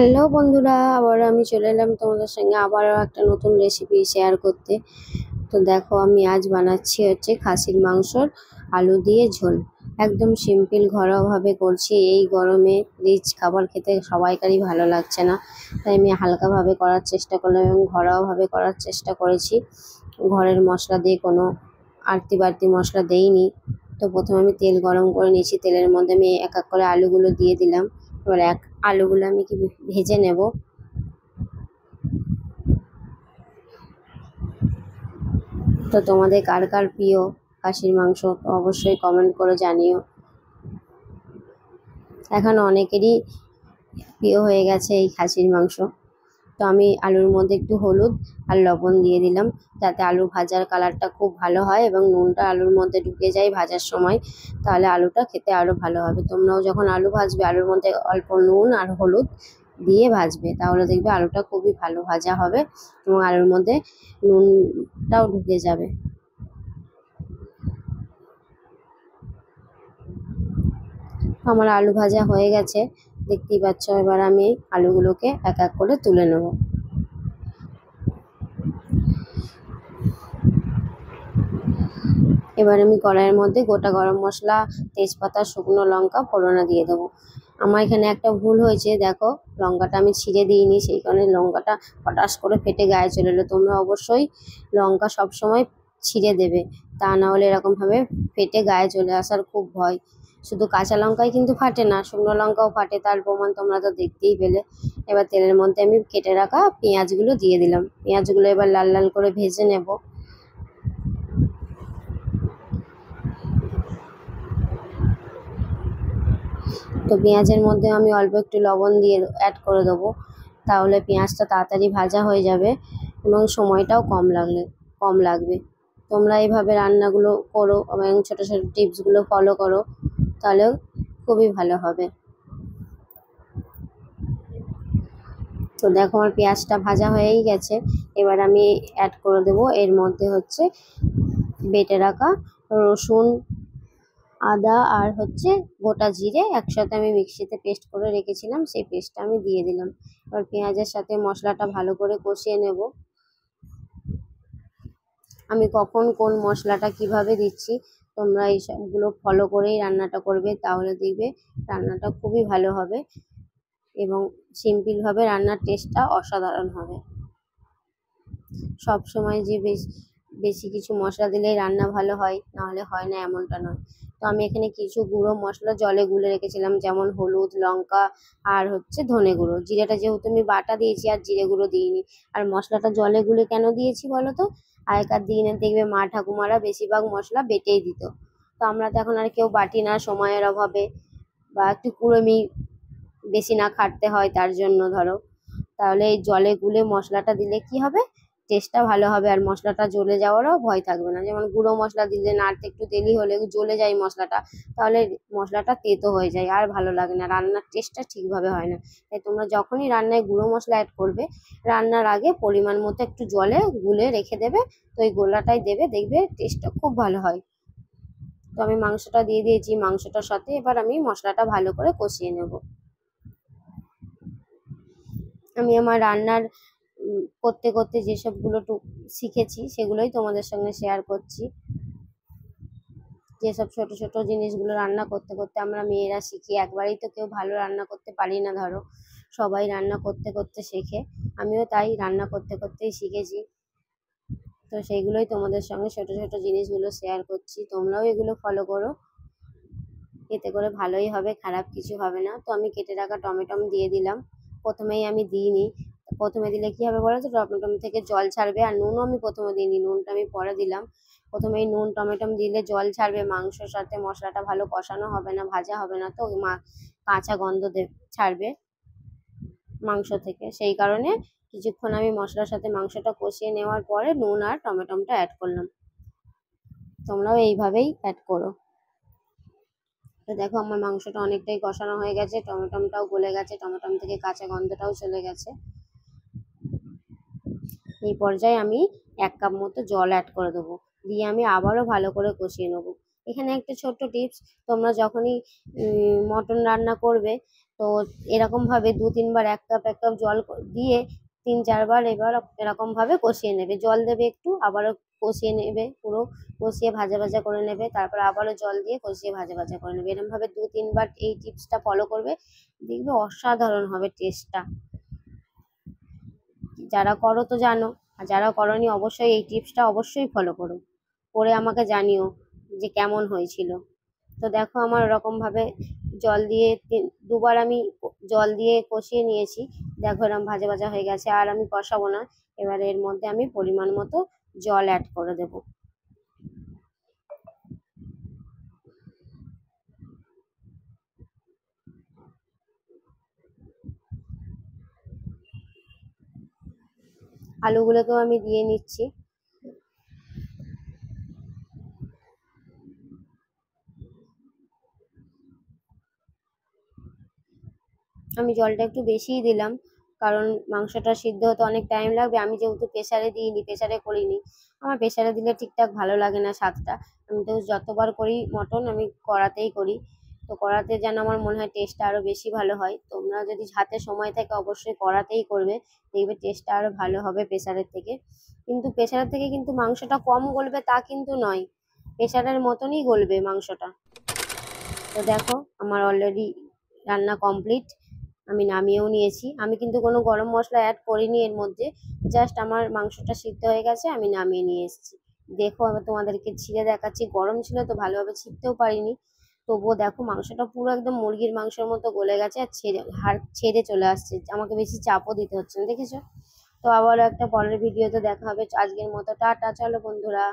Hello বন্ধুরা, আবার আমি চলে এলাম তোমাদের সঙ্গে আবারও একটা নতুন রেসিপি শেয়ার করতে। তো দেখো, আমি আজ বানাচ্ছি হচ্ছে খাসির মাংসর আলু দিয়ে ঝোল। একদম সিম্পল ঘরোয়াভাবে করছি। এই গরমে রিচ খাবার খেতে সবাইকারই ভালো লাগছে না, তাই আমি হালকাভাবে করার চেষ্টা করলাম এবং ঘরোয়াভাবে করার চেষ্টা করেছি। ঘরের মশলা দিয়ে কোনো আড়তি বাড়তি মশলা দেইনি। তো প্রথমে আমি তেল গরম করে নিয়েছি, তেলের মধ্যে আমি এক এক করে আলুগুলো দিয়ে দিলাম। এবার আলুগুলো আমি ভেজে নেব। তো তোমাদের কার কার প্রিয় খাসির মাংস তো অবশ্যই কমেন্ট করে জানিও। এখন অনেকেরই প্রিয় হয়ে গেছে এই খাসির মাংস। তো আমি আলুর মধ্যে একটু হলুদ আর লবণ দিয়ে দিলাম, যাতে আলু ভাজার কালারটা খুব ভালো হয় এবং নুনটা আলুর মধ্যে ঢুকে যায় ভাজার সময়। তাহলে আলুটা খেতে আরও ভালো হবে। তোমরাও যখন আলু ভাজবে আলুর মধ্যে অল্প নুন আর হলুদ দিয়ে ভাজবে, তাহলে দেখবে আলুটা খুবই ভালো ভাজা হবে এবং আলুর মধ্যে নুনটাও ঢুকে যাবে। আমার আলু ভাজা হয়ে গেছে, দেখতেই পাচ্ছ। এবার আমি আলুগুলোকে এক এক করে তুলে নেব। এবার আমি কড়াইয়ের মধ্যে গোটা গরম মশলা, তেজপাতা, শুকনো লঙ্কা ফোড়নে দিয়ে দেবো। আমার এখানে একটা ভুল হয়েছে, দেখো লঙ্কাটা আমি ছিঁড়ে দিইনি, সেই কারণে লঙ্কাটা পটাশ করে ফেটে গায়ে চলে এলো। তোমরা অবশ্যই লঙ্কা সবসময় ছিঁড়ে দেবে, তা না হলে এরকমভাবে ফেটে গায়ে চলে আসার খুব ভয়। শুধু কাঁচা লঙ্কাই কিন্তু ফাটে না, শুকনো লঙ্কাও ফাটে, তার প্রমাণ তোমরা তো দেখতেই পেলে। এবার তেলের মধ্যে আমি কেটে রাখা পেঁয়াজগুলো দিয়ে দিলাম। পেঁয়াজগুলো এবার লাল লাল করে ভেজে নেব। তো পেঁয়াজের মধ্যে আমি অল্প একটু লবণ দিয়ে অ্যাড করে দেবো, তাহলে পেঁয়াজটা তাড়াতাড়ি ভাজা হয়ে যাবে এবং সময়টাও কম লাগবে। তোমরা এইভাবে রান্নাগুলো করো এবং ছোটো ছোটো টিপসগুলো ফলো করো, তাহলে খুবই ভালো হবে। তো দেখো, আমার পেঁয়াজটা ভাজা হয়েই গেছে। এবার আমি অ্যাড করে দেবো এর মধ্যে হচ্ছে বেটে রাখা রসুন, আদা আর হচ্ছে গোটা জিরে একসাথে আমি মিক্সিতে পেস্ট করে রেখেছিলাম, সেই পেস্টটা আমি দিয়ে দিলাম। এবার পেঁয়াজের সাথে মশলাটা ভালো করে কষিয়ে নেব। আমি কখন কোন মশলাটা কিভাবে দিচ্ছি, তোমরা এই সবগুলো ফলো করেই রান্নাটা করবে, তাহলে দেখবে রান্নাটা খুবই ভালো হবে এবং সিম্পলভাবে রান্নার টেস্টটা অসাধারণ হবে। সব সময় যে বেশি কিছু মশলা দিলেই রান্না ভালো হয়, নাহলে হয় না এমনটা নয়। তো আমি এখানে কিছু গুঁড়ো মশলা জলে গুলে রেখেছিলাম, যেমন হলুদ, লঙ্কা আর হচ্ছে ধনে গুঁড়ো। জিরেটা যেহেতু আমি বাটা দিয়েছি আর জিরে গুঁড়ো দিইনি। আর মশলাটা জলে গুলে কেন দিয়েছি বলো তো? আগেকার দিনে দেখবে মা ঠাকুমারা বেশিরভাগ মশলা বেটেই দিত। তো আমরা তো এখন আর কেউ বাটি না, সময়ের অভাবে বা একটু কুড়েমি বেশি না খাটতে হয় তার জন্য ধরো। তাহলে এই জলে গুলে মশলাটা দিলে কি হবে, টেস্টটা ভালো হবে আর মশলাটা জ্বলে যাওয়ারও ভয় থাকবে না। যেমন গুঁড়ো মশলা দিলে নাড়তে একটু দেরি হলে জ্বলে যায় মশলাটা, তাহলে মশলাটা তেতো হয়ে যায় আর ভালো লাগে না, রান্নার টেস্টটা ঠিকভাবে হয় না। তাই তোমরা যখনই রান্নায় গুঁড়ো মশলা অ্যাড করবে, রান্নার আগে পরিমাণ মতো একটু জলে গুলে রেখে দেবে। তো এই গোলাটাই দেবে, দেখবে টেস্টটা খুব ভালো হয়। তো আমি মাংসটা দিয়ে দিয়েছি, মাংসটার সাথে এবার আমি মশলাটা ভালো করে কষিয়ে নেব। আমি আমার রান্নার করতে করতে যেসবগুলো শিখেছি সেগুলোই তোমাদের সঙ্গে শেয়ার করছি। যেসব ছোট ছোট জিনিসগুলো রান্না করতে করতে আমরা মেয়েরা শিখি, একবারেই তো কেউ ভালো রান্না করতে পারি না ধরো, সবাই রান্না করতে করতে শেখে। আমিও তাই রান্না করতে করতেই শিখেছি। তো সেইগুলোই তোমাদের সঙ্গে ছোট ছোট জিনিসগুলো শেয়ার করছি, তোমরাও এগুলো ফলো করো, এতে করে ভালোই হবে, খারাপ কিছু হবে না। তো আমি কেটে রাখা টমেটো দিয়ে দিলাম। প্রথমেই আমি দিইনি, প্রথমে দিলে কি হবে বলো তো, টমেটো থেকে জল ছাড়বে। আর নুনও আমি প্রথমে দিইনি, নুনটা আমি পরে দিলাম। প্রথমেই নুন টমেটো দিলে জল ছাড়বে, মাংসর সাথে মশলাটা ভালো কষানো হবে না, ভাজা হবে না, তো কাঁচা গন্ধ ছাড়বে মাংস থেকে। সেই কারণে কিছুক্ষণ আমি মশলার সাথে মাংসটা কষিয়ে নেওয়ার পরে নুন আর টমেটোটা অ্যাড করলাম। তোমরাও এইভাবেই অ্যাড করো। তো দেখো, আমার মাংসটা অনেকটাই কষানো হয়ে গেছে, টমেটোটাও গলে গেছে, টমেটো থেকে কাঁচা গন্ধটাও চলে গেছে। এই পর্যায়ে আমি 1 কাপ মতো জল অ্যাড করে দেবো, দিয়ে আমি আবারও ভালো করে কষিয়ে নেবো। এখানে একটা ছোট্ট টিপস, তোমরা যখনই মটন রান্না করবে তো এরকমভাবে 2-3 বার 1 কাপ জল দিয়ে 3-4 বার এবার এরকমভাবে কষিয়ে নেবে। জল দেবে একটু, আবারও কষিয়ে নেবে, পুরো কষিয়ে ভাজা ভাজা করে নেবে। তারপর আবারও জল দিয়ে কষিয়ে ভাজা ভাজা করে নেবে। এরকমভাবে 2-3 বার এই টিপসটা ফলো করবে, দেখবে অসাধারণ হবে টেস্টটা। যারা করো তো জানো, আর যারা করোনি অবশ্যই এই টিপসটা অবশ্যই ফলো করো, করে আমাকে জানিও যে কেমন হয়েছিল। তো দেখো আমার ওরকমভাবে জল দিয়ে 2 বার আমি জল দিয়ে কষিয়ে নিয়েছি। দেখো এরকম ভাজা ভাজা হয়ে গেছে, আর আমি কষাবো না। এবার এর মধ্যে আমি পরিমাণ মতো জল অ্যাড করে দেব। আলুগুলোকেও আমি দিয়ে নিচ্ছি। আমি জলটা একটু বেশিই দিলাম, কারণ মাংসটা সিদ্ধ হতে অনেক টাইম লাগবে। আমি যেহেতু প্রেসারে দিইনি, প্রেসারে করিনি, আমার প্রেসারে দিলে ঠিকঠাক ভালো লাগে না স্বাদটা। আমি তো যতবার করি মটন আমি কড়াতেই করি। তো কড়াতে যেন আমার মনে হয় টেস্টটা আরও বেশি ভালো হয়। তোমরা যদি হাতে সময় থাকে অবশ্যই কড়াতেই করবে, দেখবে টেস্টটা আরও ভালো হবে প্রেসারের থেকে। কিন্তু প্রেসারের থেকে কিন্তু মাংসটা কম গলবে তা কিন্তু নয়, প্রেসারের মতনই গলবে মাংসটা। তো দেখো আমার অলরেডি রান্না কমপ্লিট, আমি নামিয়েও নিয়েছি। আমি কিন্তু কোনো গরম মশলা অ্যাড করিনি এর মধ্যে, জাস্ট আমার মাংসটা সিদ্ধ হয়ে গেছে, আমি নামিয়ে নিয়ে এসেছি। দেখো আমি তোমাদেরকে ছিঁড়ে দেখাচ্ছি, গরম ছিল তো ভালোভাবে ছিঁড়তেও পারিনি। তবুও দেখো মাংসটা পুরো একদম মুরগির মাংসের মতো গলে গেছে, আর হাড় ছেড়ে চলে আসছে, আমাকে বেশি চাপও দিতে হচ্ছে না, দেখেছো? তো আবার একটা পরের ভিডিওতে দেখা হবে। আজকের মতো টাটা, চলো বন্ধুরা।